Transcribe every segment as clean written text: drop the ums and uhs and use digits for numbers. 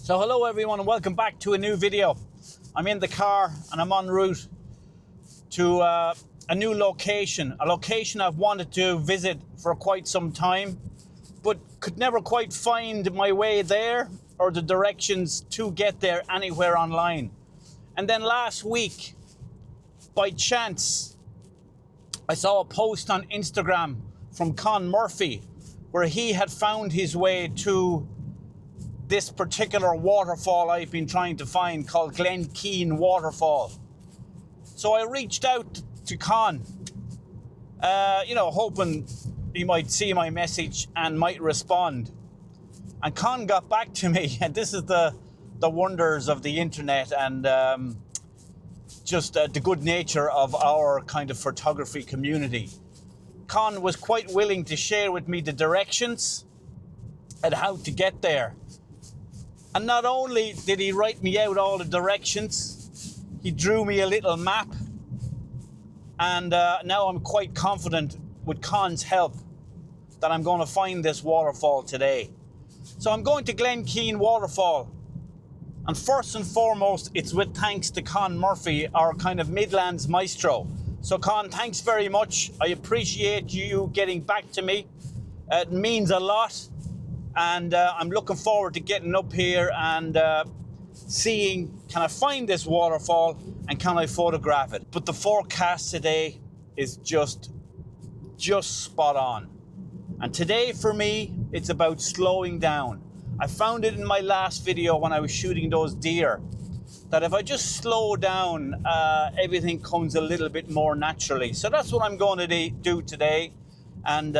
So hello everyone and welcome back to a new video. I'm in the car and I'm en route to a new location, a location I've wanted to visit for quite some time, but could never quite find my way there or the directions to get there anywhere online. And then last week, by chance, I saw a post on Instagram from Con Murphy where he had found his way to this particular waterfall I've been trying to find called Glenkeen Waterfall. So I reached out to Con, hoping he might see my message and might respond. And Con got back to me, and this is the wonders of the internet and just the good nature of our kind of photography community. Con was quite willing to share with me the directions and how to get there. And not only did he write me out all the directions, he drew me a little map. And now I'm quite confident with Con's help that I'm going to find this waterfall today. So I'm going to Glenkeen Waterfall. And first and foremost, it's with thanks to Con Murphy, our kind of Midlands maestro. So Con, thanks very much. I appreciate you getting back to me. It means a lot. And I'm looking forward to getting up here and seeing, can I find this waterfall and can I photograph it? But the forecast today is just spot on. And today for me, it's about slowing down. I found it in my last video when I was shooting those deer, that if I just slow down, everything comes a little bit more naturally. So that's what I'm going to do today. And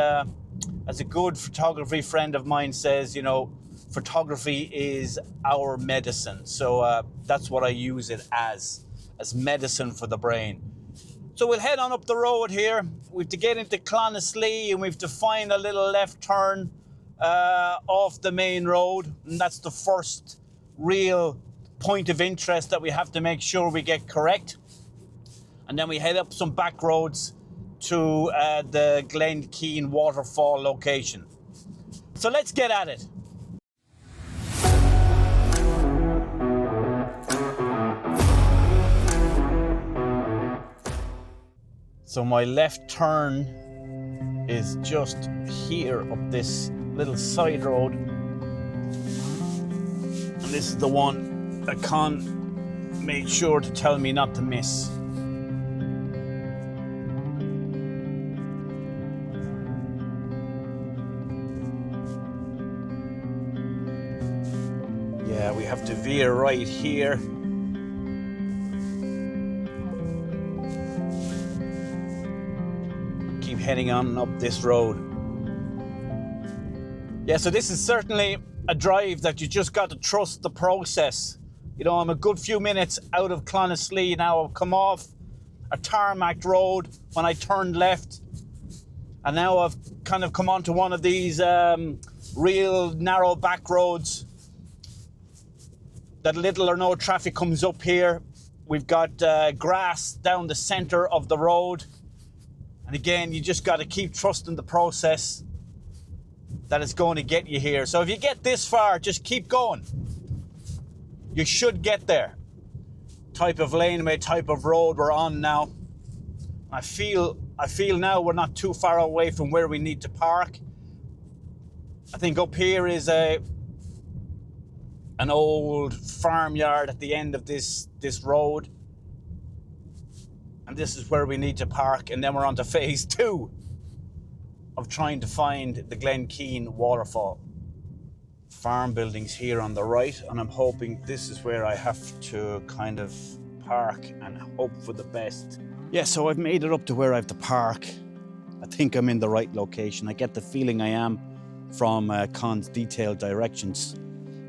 as a good photography friend of mine says, you know, photography is our medicine. So that's what I use it as medicine for the brain. So we'll head on up the road here. We have to get into Clodiagh and we have to find a little left turn off the main road. And that's the first real point of interest that we have to make sure we get correct. And then we head up some back roads to the Glenkeen Waterfall location. So let's get at it. So my left turn is just here up this little side road. And this is the one that Con made sure to tell me not to miss. Yeah, we have to veer right here. Keep heading on up this road. Yeah, so this is certainly a drive that you just got to trust the process. You know, I'm a good few minutes out of Clodiagh now. I've come off a tarmac road when I turned left. And now I've kind of come onto one of these real narrow back roads that little or no traffic comes up here. We've got grass down the center of the road. And again, you just got to keep trusting the process that it's going to get you here. So if you get this far, just keep going. You should get there. Type of laneway, type of road we're on now. I feel now we're not too far away from where we need to park. I think up here is an old farmyard at the end of this road. And this is where we need to park, and then we're on to phase 2 of trying to find the Glenkeen Waterfall. Farm buildings here on the right, and I'm hoping this is where I have to kind of park and hope for the best. Yeah, so I've made it up to where I have to park. I think I'm in the right location. I get the feeling I am from Con's detailed directions.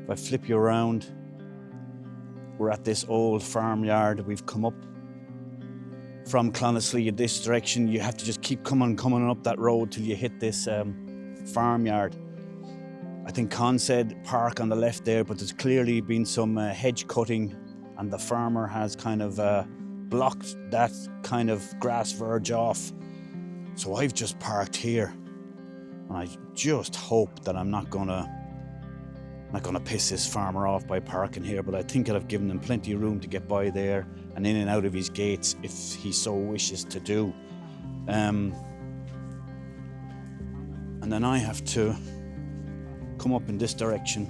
If I flip you around, we're at this old farmyard. We've come up from Clodiagh in this direction. You have to just keep coming up that road till you hit this farmyard. I think Con said park on the left there, but there's clearly been some hedge cutting and the farmer has kind of blocked that kind of grass verge off. So I've just parked here and I just hope that I'm not gonna I'm not going to piss this farmer off by parking here, but I think I've given him plenty of room to get by there and in and out of his gates if he so wishes to do. And then I have to come up in this direction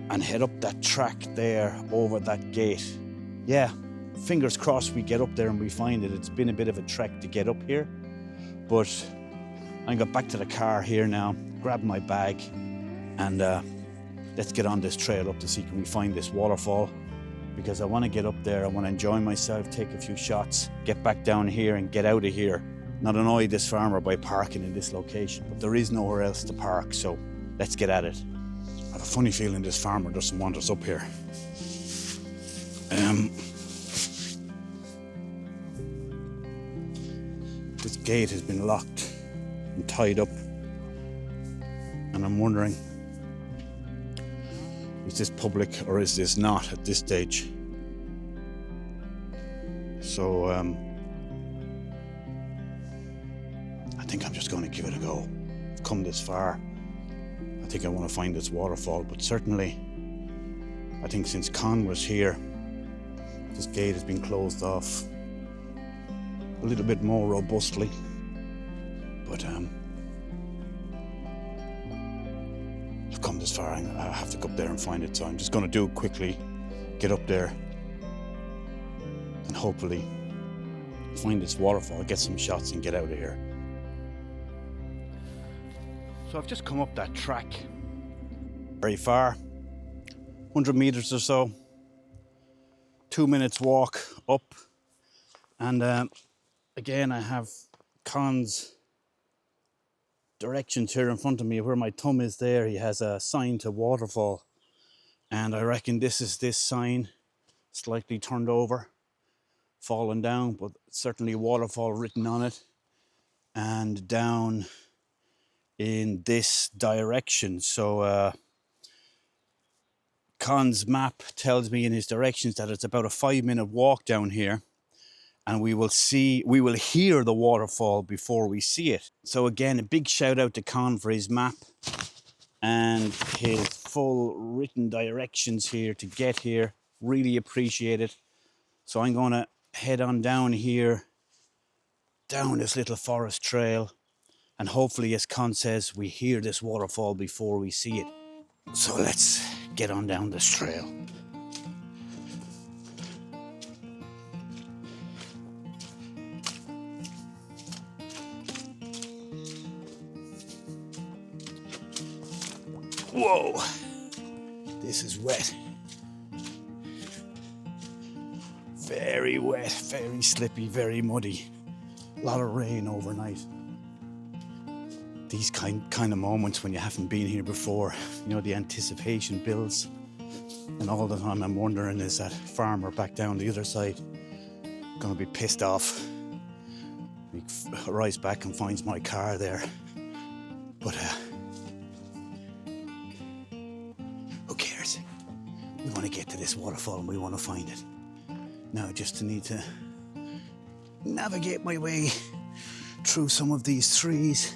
and head up that track there over that gate. Yeah, fingers crossed we get up there and we find it. It's been a bit of a trek to get up here, but I got back to the car here now, grab my bag, and let's get on this trail up to see can we find this waterfall, because I want to get up there, I want to enjoy myself, take a few shots, get back down here and get out of here. Not annoy this farmer by parking in this location, but there is nowhere else to park, so let's get at it. I have a funny feeling this farmer doesn't want us up here. This gate has been locked and tied up, and I'm wondering, is this public or is this not at this stage? So I think I'm just going to give it a go. I've come this far. I think I want to find this waterfall, but certainly I think since Con was here, this gate has been closed off a little bit more robustly. But I've come this far and I have to go up there and find it, so I'm just going to do it quickly, get up there and hopefully find this waterfall, get some shots and get out of here. So I've just come up that track very far, 100 meters or so, 2 minutes walk up, and again I have Con's directions here in front of me. Where my thumb is there, he has a sign to waterfall, and I reckon this is this sign, slightly turned over, fallen down, but certainly waterfall written on it, and down in this direction. So Con's map tells me in his directions that it's about a 5-minute walk down here, and we will hear the waterfall before we see it. So again, a big shout out to Con for his map and his full written directions here to get here. Really appreciate it. So I'm going to head on down here, down this little forest trail, and hopefully, as Con says, we hear this waterfall before we see it. So let's get on down this trail. Whoa, this is wet. Very wet, very slippy, very muddy. A lot of rain overnight. These kind of moments when you haven't been here before, you know, the anticipation builds. And all the time I'm wondering, is that farmer back down the other side gonna be pissed off? He arrives back and finds my car there. But who cares? We want to get to this waterfall and we want to find it. Now just need to navigate my way through some of these trees,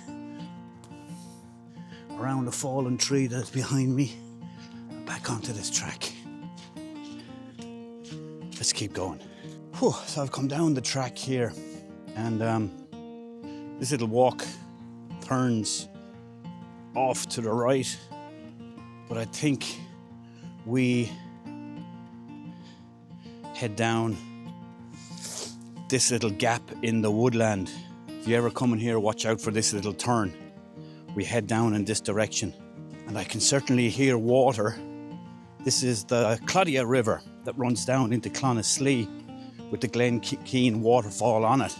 around a fallen tree that's behind me, and back onto this track. Let's keep going. Whew, so I've come down the track here, and this little walk turns off to the right, but I think we head down this little gap in the woodland. If you ever come in here, watch out for this little turn. We head down in this direction, and I can certainly hear water. This is the Clodiagh River that runs down into Slieve with the Glenkeen Waterfall on it.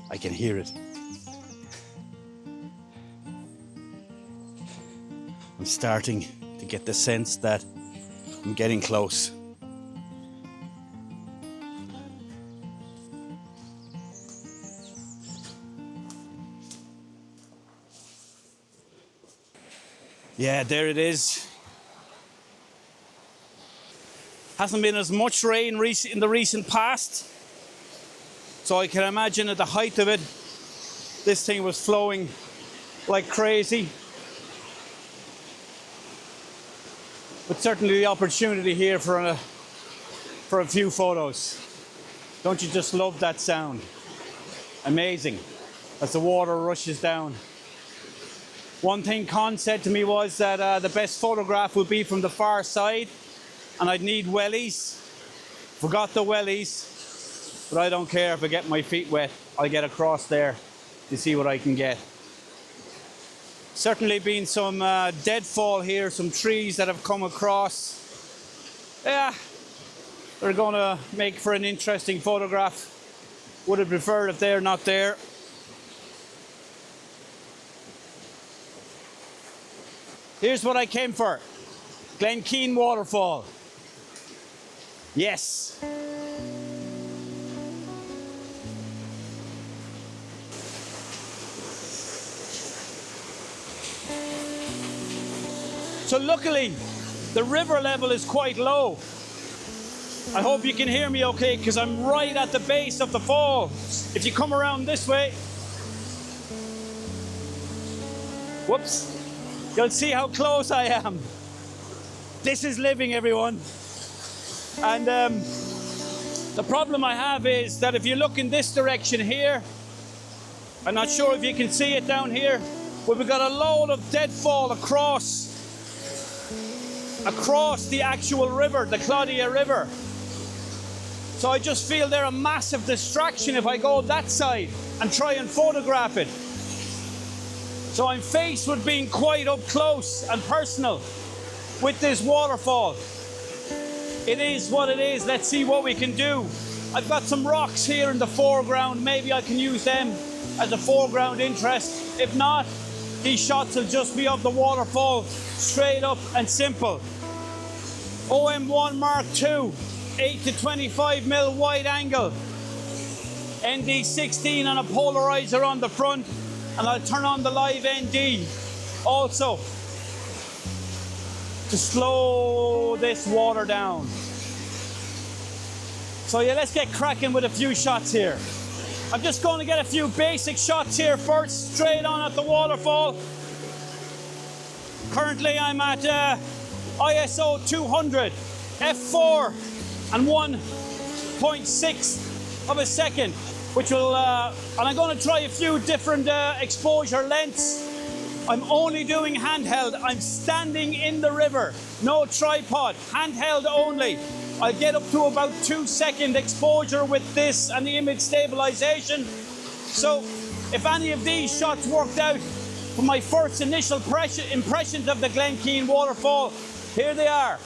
I can hear it. I'm starting to get the sense that I'm getting close. Yeah, there it is. Hasn't been as much rain in the recent past, so I can imagine at the height of it, this thing was flowing like crazy. But certainly the opportunity here for a few photos. Don't you just love that sound? Amazing, as the water rushes down. One thing Con said to me was that the best photograph would be from the far side, and I'd need wellies. Forgot the wellies, but I don't care if I get my feet wet. I'll get across there to see what I can get. Certainly been some deadfall here, some trees that have come across. Yeah, they're gonna make for an interesting photograph. Would have preferred if they're not there. Here's what I came for. Glenkeen Waterfall. Yes. So luckily, the river level is quite low. I hope you can hear me okay, because I'm right at the base of the fall. If you come around this way, whoops, you'll see how close I am. This is living, everyone. And the problem I have is that if you look in this direction here, I'm not sure if you can see it down here, but we've got a load of deadfall across the actual river, the Clodiagh River. So I just feel they're a massive distraction if I go that side and try and photograph it. So I'm faced with being quite up close and personal with this waterfall. It is what it is. Let's see what we can do. I've got some rocks here in the foreground. Maybe I can use them as a foreground interest. If not, these shots will just be of the waterfall, straight up and simple. OM1 Mark II, 8 to 25mm wide angle. ND16 and a polarizer on the front, and I'll turn on the live ND also to slow this water down. So yeah, let's get cracking with a few shots here. I'm just going to get a few basic shots here first, straight on at the waterfall. Currently I'm at ISO 200, f4 and 1.6 of a second, which will, and I'm going to try a few different exposure lengths. I'm only doing handheld. I'm standing in the river, no tripod, handheld only. I'll get up to about 2-second exposure with this and the image stabilization. So if any of these shots worked out for my first initial impressions of the Glenkeen Waterfall, here they are.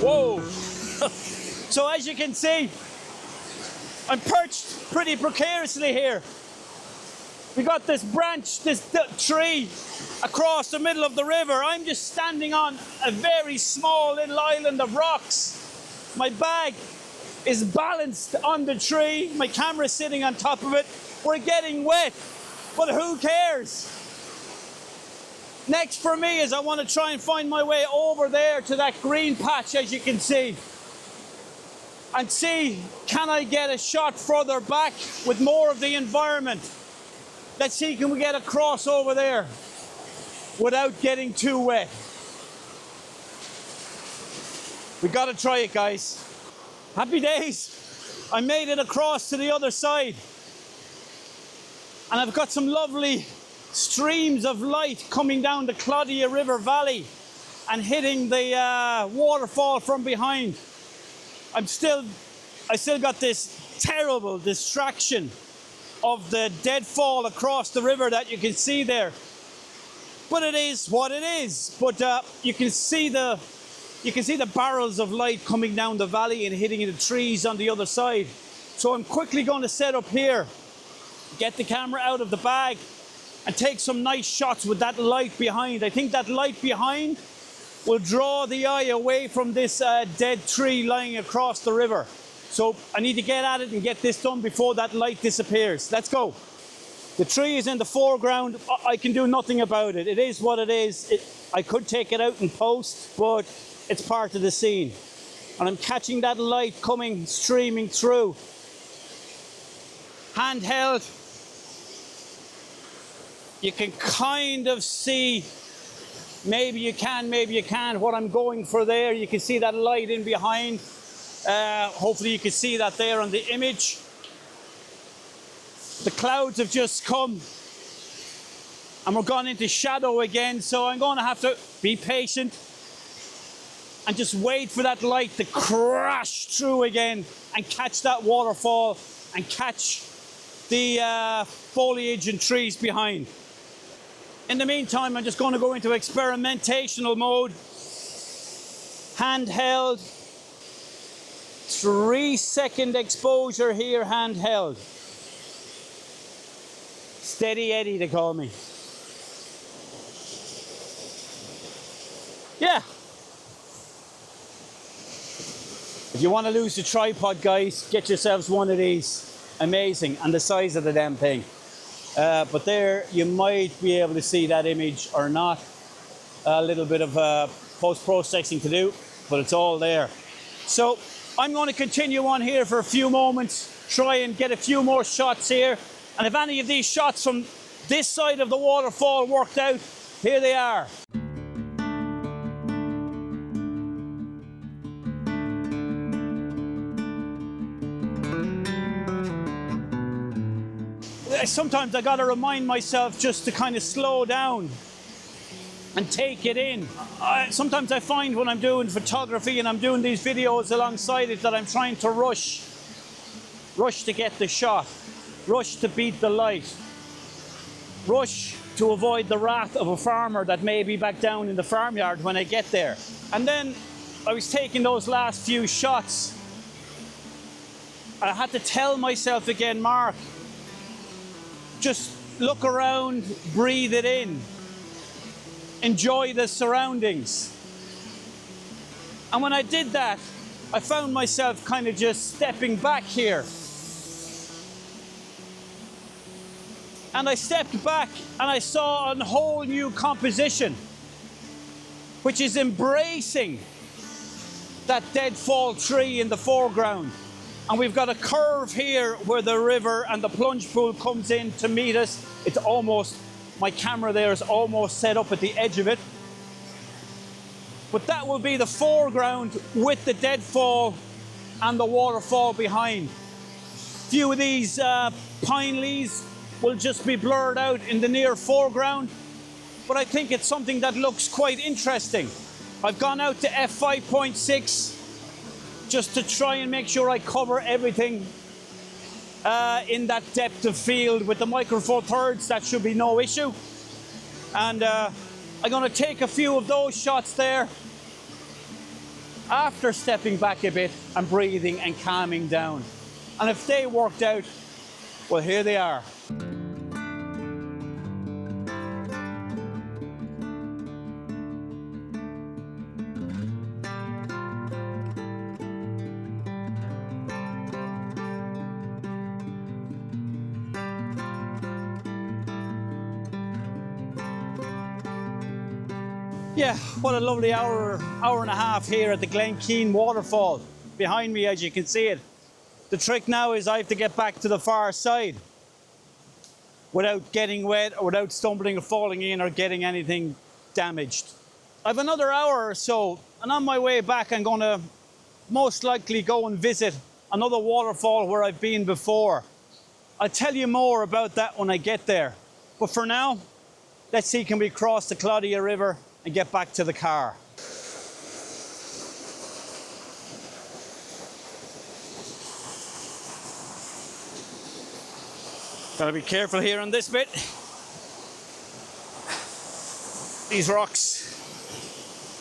Whoa! So as you can see, I'm perched pretty precariously here. We got this branch, this tree across the middle of the river. I'm just standing on a very small little island of rocks. My bag is balanced on the tree. My camera's sitting on top of it. We're getting wet, but who cares? Next for me is I want to try and find my way over there to that green patch, as you can see, and see, can I get a shot further back with more of the environment? Let's see, can we get across over there without getting too wet? We got to try it, guys. Happy days. I made it across to the other side. And I've got some lovely streams of light coming down the Clodiagh River Valley and hitting the waterfall from behind. I still got this terrible distraction of the Deadfall across the river that you can see there. But it is what it is. But you can see the barrels of light coming down the valley and hitting the trees on the other side. So I'm quickly going to set up here, get the camera out of the bag, and take some nice shots with that light behind. I think that light behind will draw the eye away from this dead tree lying across the river. So I need to get at it and get this done before that light disappears. Let's go. The tree is in the foreground. I can do nothing about it. It is what it is. I could take it out and post, but it's part of the scene. And I'm catching that light coming, streaming through. Handheld. You can kind of see, maybe you can, maybe you can't, what I'm going for there. You can see that light in behind. Hopefully you can see that there on the image. The clouds have just come and we're gone into shadow again, so I'm going to have to be patient and just wait for that light to crash through again and catch that waterfall and catch the foliage and trees behind. In the meantime, I'm just going to go into experimentational mode. Handheld. 3-second exposure here, handheld. Steady Eddie, they call me. Yeah. If you want to lose the tripod, guys, get yourselves one of these. Amazing. And the size of the damn thing. But there, you might be able to see that image or not. A little bit of post-processing to do, but it's all there. So I'm going to continue on here for a few moments, try and get a few more shots here. And if any of these shots from this side of the waterfall worked out, here they are. Sometimes I got to remind myself just to kind of slow down and take it in. Sometimes I find when I'm doing photography and I'm doing these videos alongside it that I'm trying to rush to get the shot, rush to beat the light, rush to avoid the wrath of a farmer that may be back down in the farmyard when I get there. And then I was taking those last few shots. I had to tell myself again, Mark, just look around, breathe it in, enjoy the surroundings. And when I did that, I found myself kind of just stepping back here. And I stepped back and I saw a whole new composition, which is embracing that deadfall tree in the foreground. And we've got a curve here where the river and the plunge pool comes in to meet us. It's almost, my camera there is almost set up at the edge of it. But that will be the foreground with the deadfall and the waterfall behind. A few of these pine leaves will just be blurred out in the near foreground, but I think it's something that looks quite interesting. I've gone out to f5.6 just to try and make sure I cover everything in that depth of field. With the Micro Four Thirds, that should be no issue. And I'm going to take a few of those shots there after stepping back a bit and breathing and calming down. And if they worked out, well, here they are. Yeah, what a lovely hour and a half here at the Glenkeen Waterfall. Behind me, as you can see it. The trick now is I have to get back to the far side without getting wet or without stumbling or falling in or getting anything damaged. I've another hour or so, and on my way back I'm going to most likely go and visit another waterfall where I've been before. I'll tell you more about that when I get there. But for now, let's see, can we cross the Clodiagh River and get back to the car. Gotta be careful here on this bit. These rocks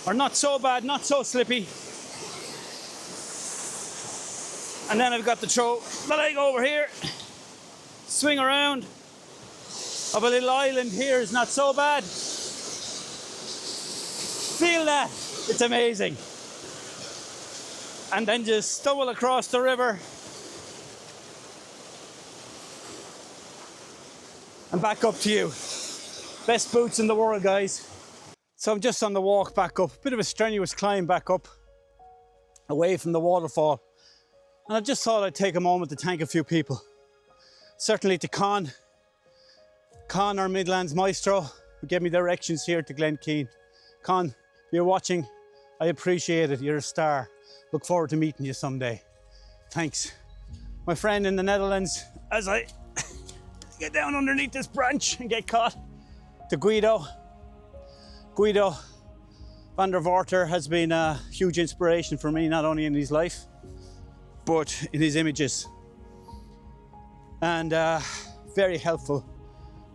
are not so bad, not so slippy. And then I've got to throw the leg over here, swing around. Of a little island here is not so bad. Feel that, it's amazing. And then just stumble across the river and back up to you. Best boots in the world, guys. So I'm just on the walk back up, bit of a strenuous climb back up, away from the waterfall. And I just thought I'd take a moment to thank a few people. Certainly to Con, our Midlands maestro, who gave me directions here to Glenkeen. Con, if you're watching, I appreciate it, you're a star. Look forward to meeting you someday. Thanks. My friend in the Netherlands, as I get down underneath this branch and get caught, to Guido. Guido van der Vorter has been a huge inspiration for me, not only in his life, but in his images. And very helpful.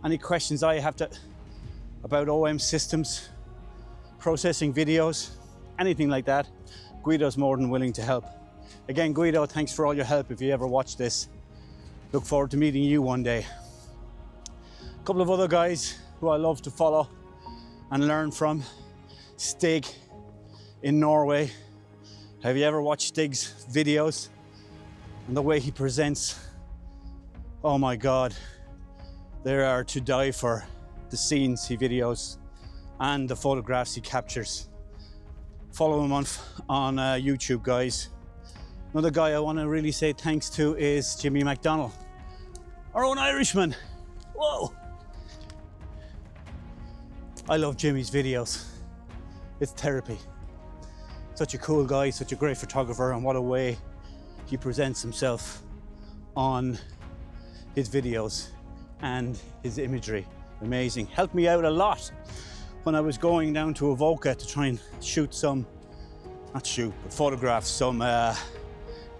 Any questions I have about OM systems, processing videos, anything like that, Guido's more than willing to help. Again, Guido, thanks for all your help if you ever watch this. Look forward to meeting you one day. A couple of other guys who I love to follow and learn from. Stig in Norway. Have you ever watched Stig's videos and the way he presents? Oh my God, they are to die for, the scenes he videos and the photographs he captures. Follow him on YouTube, guys. Another guy I want to really say thanks to is Jimmy McDonald, our own Irishman. Whoa! I love Jimmy's videos. It's therapy. Such a cool guy, such a great photographer, and what a way he presents himself on his videos and his imagery. Amazing. Helped me out a lot when I was going down to Avoca to try and photograph some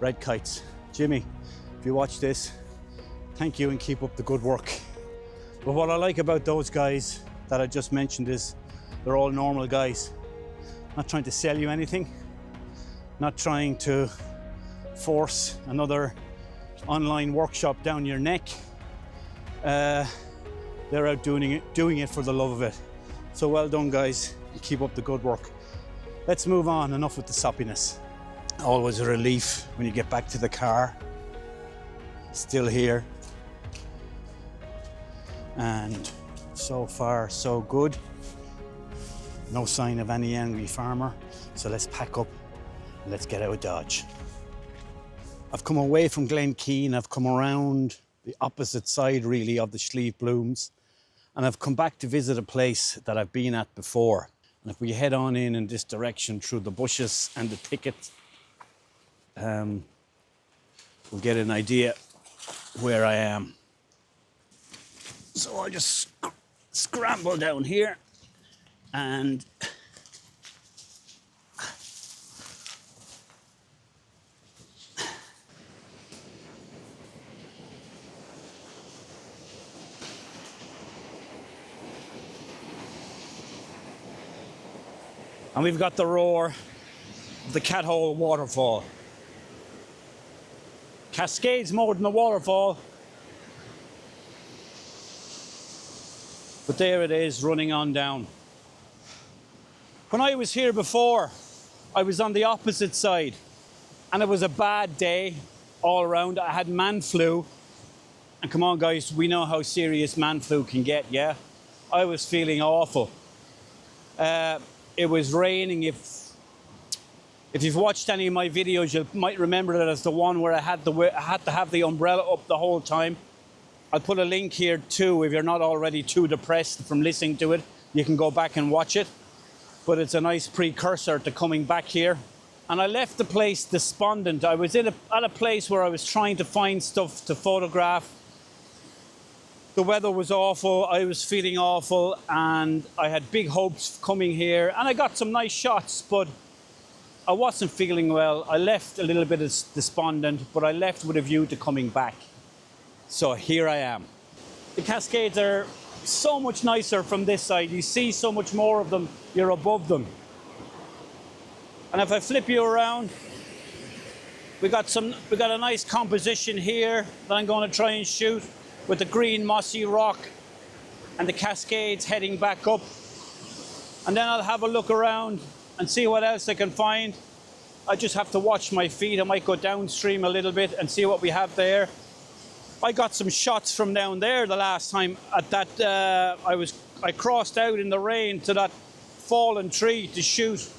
red kites. Jimmy, if you watch this, thank you and keep up the good work. But what I like about those guys that I just mentioned is they're all normal guys. Not trying to sell you anything, not trying to force another online workshop down your neck. They're out doing it for the love of it. So well done, guys. Keep up the good work. Let's move on. Enough with the soppiness. Always a relief when you get back to the car. Still here. And so far, so good. No sign of any angry farmer. So let's pack up and let's get out of Dodge. I've come away from Glenkeen. I've come around the opposite side, really, of the Slieve Blooms. And I've come back to visit a place that I've been at before. And if we head on in this direction through the bushes and the thicket, we'll get an idea where I am. So I'll just scramble down here and we've got the roar of the Cathole waterfall. Cascades more than the waterfall. But there it is, running on down. When I was here before, I was on the opposite side and it was a bad day all around. I had man flu. And come on, guys, we know how serious man flu can get, yeah? I was feeling awful. it was raining. If you've watched any of my videos, you might remember that as the one where I had to have the umbrella up the whole time. I'll put a link here too. If you're not already too depressed from listening to it, you can go back and watch it. But it's a nice precursor to coming back here. And I left the place despondent. I was at a place where I was trying to find stuff to photograph. The weather was awful, I was feeling awful, and I had big hopes coming here. And I got some nice shots, but I wasn't feeling well. I left a little bit despondent, but I left with a view to coming back. So here I am. The Cascades are so much nicer from this side. You see so much more of them, you're above them. And if I flip you around, we got a nice composition here that I'm going to try and shoot with the green mossy rock and the Cascades heading back up. And then I'll have a look around and see what else I can find. I just have to watch my feet. I might go downstream a little bit and see what we have there. I got some shots from down there the last time at that I crossed out in the rain to that fallen tree to shoot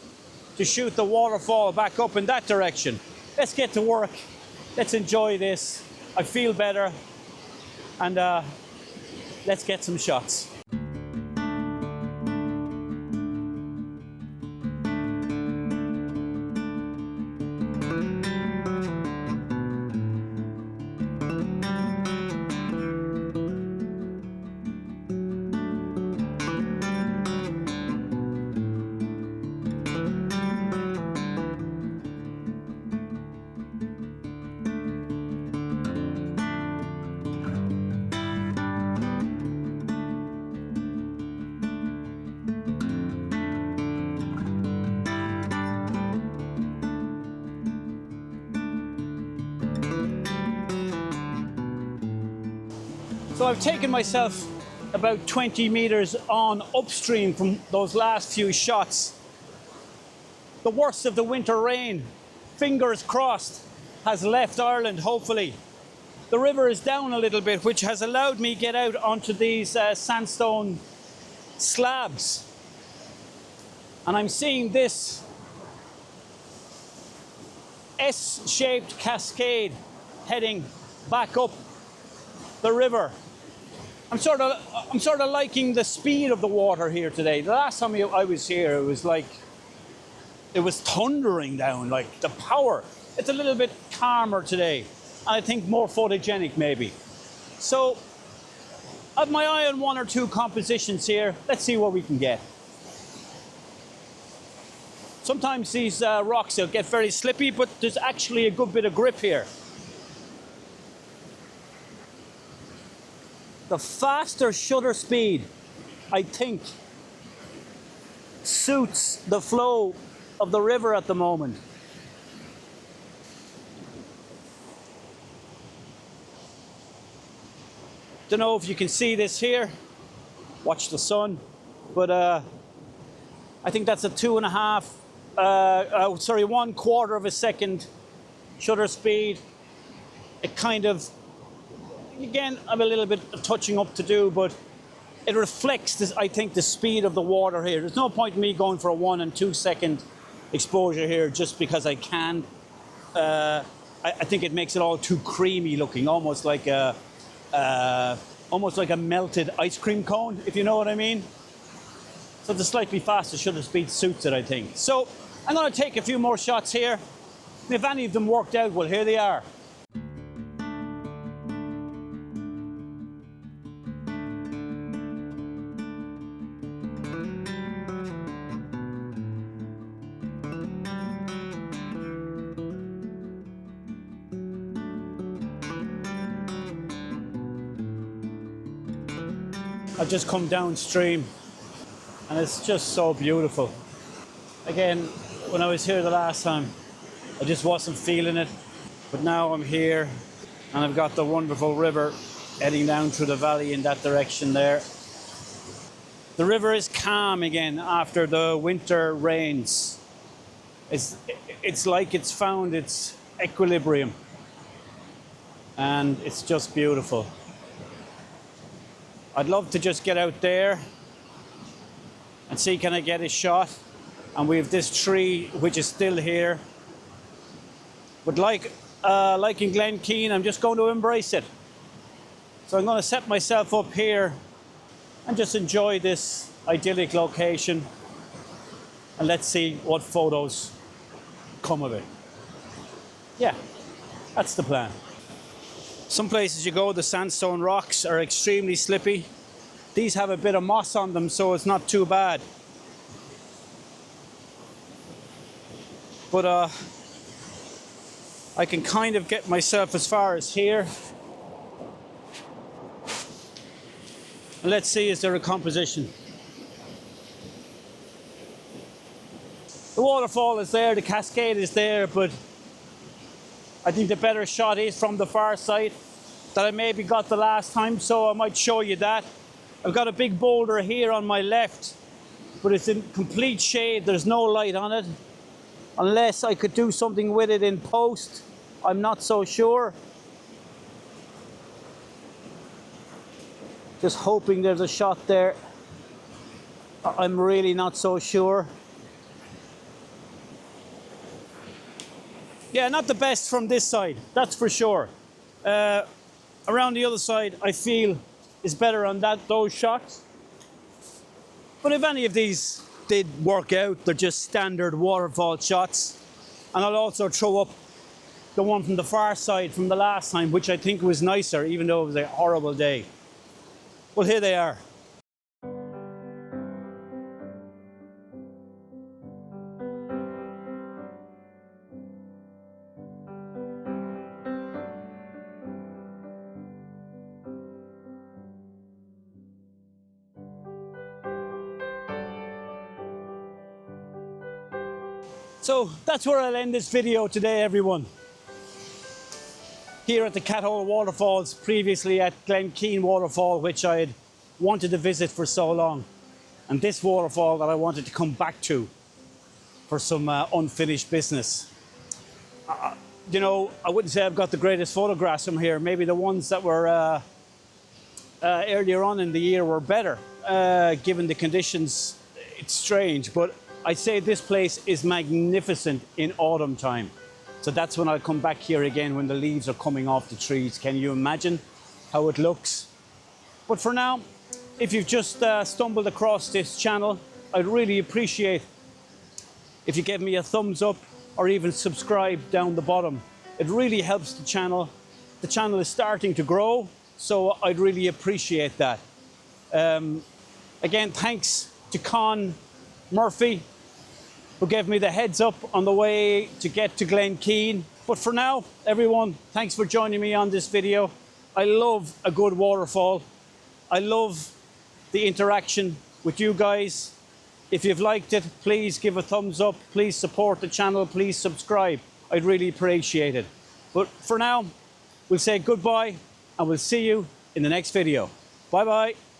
the waterfall back up in that direction. Let's get to work. Let's enjoy this. I feel better. And let's get some shots. So I've taken myself about 20 meters on upstream from those last few shots. The worst of the winter rain, fingers crossed, has left Ireland, hopefully. The river is down a little bit, which has allowed me to get out onto these sandstone slabs. And I'm seeing this S-shaped cascade heading back up the river. I'm sort of liking the speed of the water here today. The last time I was here, it was thundering down, like the power. It's a little bit calmer today, and I think more photogenic maybe. So I've my eye on one or two compositions here. Let's see what we can get. Sometimes these rocks will get very slippy, but there's actually a good bit of grip here. The faster shutter speed, I think, suits the flow of the river at the moment. Don't know if you can see this here. Watch the sun. But I think that's a 1/4 of a second shutter speed. It kind of, again, I have a little bit of touching up to do, but it reflects this, I think, the speed of the water here. There's no point in me going for a 1 and 2 second exposure here just because I can. I think it makes it all too creamy looking, almost like a melted ice cream cone, if you know what I mean. So the slightly faster shutter speed suits it, I think. So I'm going to take a few more shots here. And if any of them worked out, well, here they are. I've just come downstream and it's just so beautiful. Again, when I was here the last time, I just wasn't feeling it. But now I'm here and I've got the wonderful river heading down through the valley in that direction there. The river is calm again after the winter rains. It's like it's found its equilibrium. And it's just beautiful. I'd love to just get out there and see, can I get a shot? and we have this tree which is still here. But like in Glenkeen, I'm just going to embrace it. So I'm going to set myself up here and just enjoy this idyllic location, and let's see what photos come of it. Yeah, that's the plan. Some places you go, the sandstone rocks are extremely slippy. These have a bit of moss on them, so it's not too bad. But I can kind of get myself as far as here. And let's see, is there a composition? The waterfall is there, the cascade is there, but I think the better shot is from the far side that I maybe got the last time, so I might show you that. I've got a big boulder here on my left, but it's in complete shade, there's no light on it. Unless I could do something with it in post, I'm not so sure. Just hoping there's a shot there. I'm really not so sure. Yeah, not the best from this side, that's for sure. Around the other side, I feel is better on those shots. But if any of these did work out, they're just standard waterfall shots. And I'll also throw up the one from the far side from the last time, which I think was nicer, even though it was a horrible day. Well, here they are. So that's where I'll end this video today, everyone. Here at the Cathole waterfalls, previously at Glenkeen Waterfall, which I had wanted to visit for so long. And this waterfall that I wanted to come back to for some unfinished business. You know, I wouldn't say I've got the greatest photographs from here. Maybe the ones that were earlier on in the year were better. Given the conditions, it's strange, but I'd say this place is magnificent in autumn time. So that's when I'll come back here again, when the leaves are coming off the trees. Can you imagine how it looks? But for now, if you've just stumbled across this channel, I'd really appreciate if you give me a thumbs up or even subscribe down the bottom. It really helps the channel. The channel is starting to grow, so I'd really appreciate that. Again, thanks to Con Murphy, who gave me the heads up on the way to get to Glenkeen. But for now, everyone, thanks for joining me on this video. I love a good waterfall. I love the interaction with you guys. If you've liked it, please give a thumbs up. Please support the channel. Please subscribe. I'd really appreciate it. But for now, we'll say goodbye and we'll see you in the next video. Bye-bye.